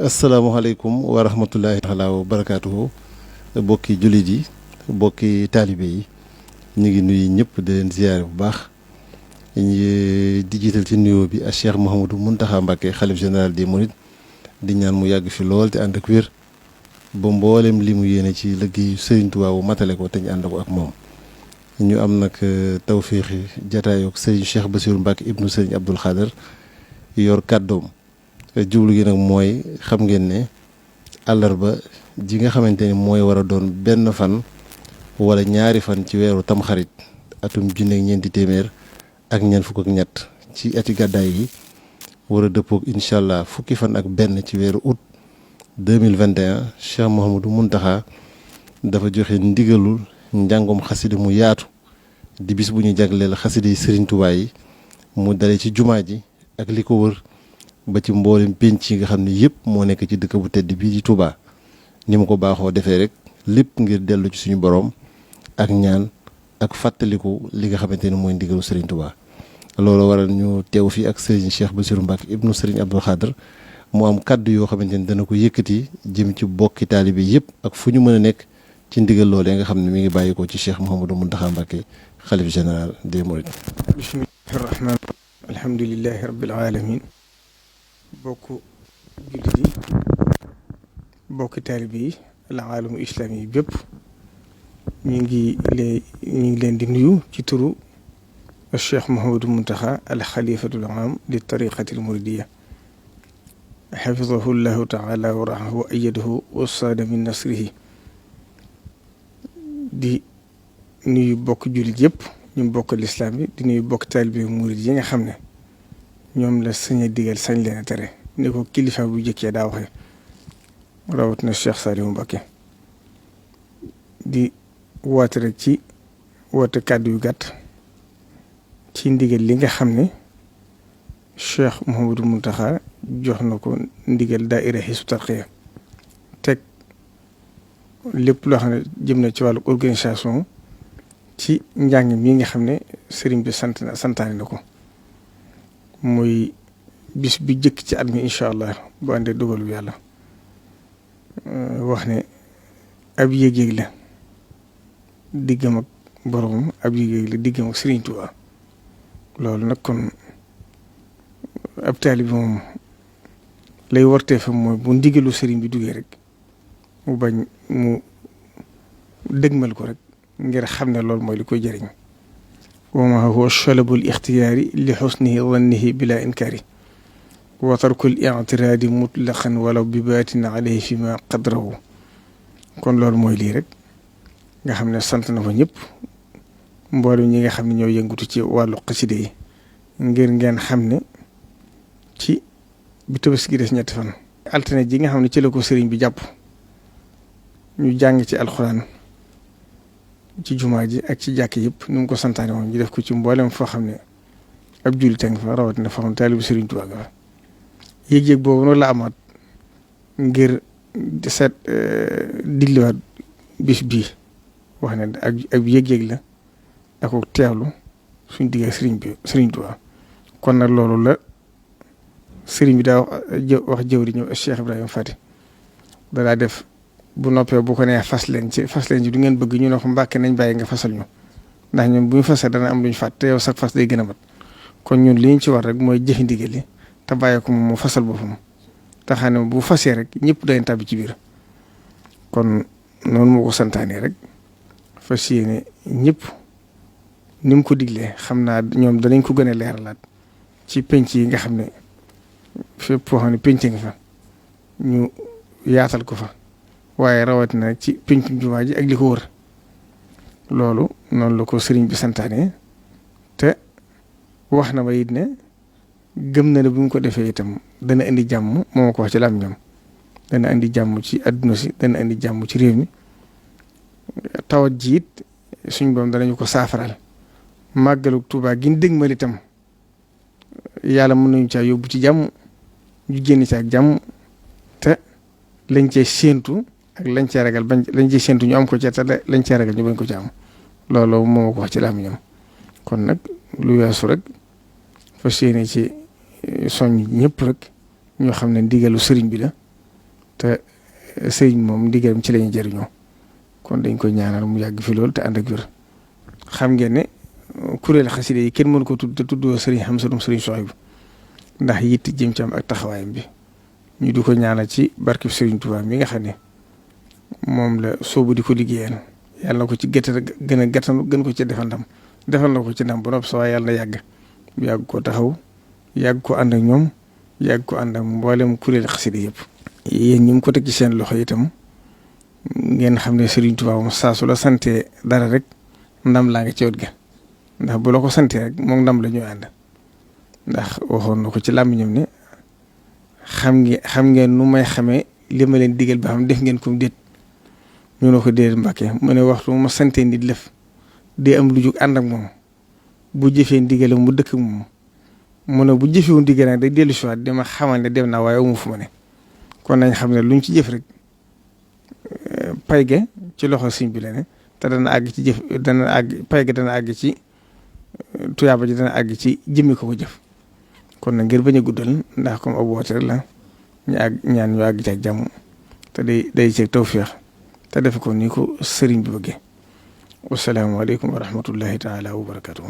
asalaamaaleykum wa rahmatullahi taala wa barakaatuhu bokki jullit yi bokki taalibe yi ñu ngi nuyu ñëpp di leen ziyaare bu baax di jiital ci nuyoo bi ak Cheikh Mouhamadou Mountakha Mbacké xalif général des mourides di ñaan mu yàgg fi lool te ànd ak wér ba mboolem li mu yéene ci liggéeyu Serigne Touba wu matale ko te ñu ànd ko ak moom. ñu am nag tawféexi jataayook Serigne Cheikh Bassirou Mbacké ibnu Serigne Abdoul Khader yor kàddoom jublu gi nag mooy xam ngeen ne àllarba ji nga xamante ni mooy war a doon benn fan wala ñaari fan ci weeru tamxarit atum junne ak ñeenti téeméer ak ñeent fukk ak ñett ci ati gàddaay yi war a dëppoog incha allah fukki fan ak benn ci weeru août 2021 Cheikh Mouhamadou Mountakha dafa joxe ndigalul njàngum xasida mu yaatu di bis bu ñu jagleel xasida yi Serigne Touba yi mu dale ci jumaa ji ak li ko wër ba ci mboolem penc yi nga xam ne yëpp moo nekk ci dëkk bu tedd bii di Touba ni ma ko baaxoo defee rek lépp ngir dellu ci suñu borom ak ñaan ak fàttaliku li nga xamante ne mooy ndigalu Serigne Touba. loolu waral ñu teew fii ak Serigne Cheikh Bassirou Mbacké ibnu Serigne Abdoul Khader mu am kaddu yoo xamante ni dana ko yëkkati jëm ci bokki taalibe yëpp ak fu ñu mën a nekk ci ndigal loolee nga xam ne mi ngi bàyyi ko ci Cheikh Mouhamadou Mountakha Mbacké xalif général des mourides. bismillahi rahmaan alhamdulillahi rabbil alamin bokk jullit yi bokki taalibe yi alaalamu islaami yi bépp ñu ngi leen di nuyu ci turu Cheikh Mouhamadou Mountakha al xalifatul aam li tariqatil muridiyya xafidahu llahu taala wa raxahu wa ayyadahu wa saada min nasrihi di nuyu bokk jullit yëpp ñu bokk lislaam bi di nuyu bokk taalibe murid yi nga xam ne ñoom la sañ a digal sañ leen a tere ni ko kilifa bu jëkkee daa waxee rawat na Cheikh Saliou Mbacké di woote rek ci woote kàddu yu gàtt ci ndigal li nga xam ne Cheikh Mouhamadou Mountakha jox na ko ndigal daaira Hizbut Tarqiyyah teg lépp loo xam ne jëm na ci wàllu organisation ci njàng mi nga xam ne sëriñ bi santaane na ko muy bis bi jëkk ci at mi incha allah bu àndee dogalu yàlla wax ne ab yéeg-yéeg la diggam ak borom ab yéeg-yéeg la diggam ak Sëriñ Tuubaa loolu nag kon ab taalibe moom lay wartee fa mooy bu ndigalu sëriñ bi duggee rek mu bañ mu dëgmal ko rek ngir xam ne loolu mooy li koy jëriñ wa ma huwa chalabul ixtiyaari li xusnihi dannihi bila inkaari wa tarkul ictiraadi mutlaqan walaw bi baatin alayhi fi ma qadrahu kon loolu mooy lii rek nga xam ne sant na fa ñëpp mboolem ñi nga xam ne ñoo yëngutu ci wàllu xaside yi ngir ngeen xam ne ci bi Tabaski des ñetti fan altine ji nga xam ne ci la ko sëriñ bi jàpp ñu jàng ci alxuraan ci jumaa ji ak ci jàkk yëpp ni mu ko santaane woon ñu def ko ci mboolem foo xam ne ab jullit nga fa rawatina foo xam ne taalibu Sëriñ Tuubaa nga fa yëg-yëg boobu noonu la amaat ngir seet digliwaat bis bii wax ne ak yëg-yëg la ak teewlu suñ digg Sëriñ Tuubaa kon nag loolu la sëriñ bi daa wax jëwri ñëw Cheikh Ibrahima Fati daa def bu noppee bu ko nee fas leen ci du ngeen bëgg ñu ne ko Mbàkke nañ bàyyi nga fasal ñu ndax ñun bu ñu fasee dana am lu ñu fàtt te yow sax fas day gën a mat kon ñun li ñu ci war rek mooy jëfi ndigal li te bàyyi ko moom mu fasal boppam te xam ne bu fasee rek ñëpp dañ tàbbi ci biir kon noonu moo ko santaanee rek fas yéene ñëpp ni mu ko diglee xam naa ñoom danañ ko gën a leeralaat ci penc yi nga xam ne fépp foo xam ne penc nga fa ñu yaatal ko fa waaye rawatina ci pencum jumaa ji ak li ko wër loolu noonu la ko sëriñ bi santaane te wax na ma it ne gëm na ne bu ñu ko defee itam dana indi jàmm moo ko wax ci lam ñoom dana indi jàmm ci adduna si dana indi jàmm ci réew mi tawat ji it suñ boom danañu ko saafaral màggalu Tuubaa gi ñu dëgmal itam yàlla mën nañu caa yóbbu ci jàmm ñu génn ci ak jàmm te lañ cee séentu ak lañ cee ragal lañ cee séentu ñu am ko ca te lañ cee ragal ñu bañ ko ci am loolu moo ko wax ci lam ñoom kon nag lu weesu rek fas yéene ci soññ ñëpp rek ñoo xam ne ndigalu sëriñ bi la te sëriñ moom ndigalam ci lañuy jëriñoo kon dañ koy ñaanal mu yàgg fi loolu te ànd ak wér. xam ngeen ne kuréel xasida yi kenn mënu ko tudd te tuddoo sëriñ Hamsatum sëriñ Souhaïbou ndax yitt jëm ci am ak taxawaayam bi ñu di ko ñaanal ci barkeb sëriñ Touba mi nga xam ne moom la soobu di ko liggéeyal yàlla na ko ci gën a gàttanu gën ko ci defal na ko ci ndam ba noppi sa waaye yàlla na yàgg ko taxaw yàgg ko ànd ak ñoom yàgg ko ànd ak mboolem kuréel xasida yëpp. yéen ñi mu ko teg ci seen loxo itam ngeen xam ne Serigne Touba moom saa su la santee dara rek ndam laa nga ci wet ga ndax bu la ko santee rek moom ndam la ñuy ànd ndax waxoon na ko ci làmmiñam ne xam ngeen nu may xamee li ma leen digal ba xam def ngeen ko déet ñu ne ko déet Mbàkke mu ne waxtu ma santee nit lef dee am lu jug ànd ak moom bu jëfee ndigale mu dëkk moom mu ne bu jëfewu ndigal nag day dellu si waat dama xamal ne dem naa waaye amu fu ma ne kon nañ xam ne luñ ci jëf rek pay ga ci loxo sëñ bi la ne te dana àgg ci jëf dana àgg pay ga dana àgg ci tuyaaba ji dana àgg ci jëmmi ko jëf kon nag ngir bañ a guddal ndax comme ab woote rek la ñaan ñu àgg ci ak jàmm te day ceeg tawfeex te defe ko ni ko sëriñ bi bëggee wasalaamaaleykum wa rahmatullahi taala wa barakatuh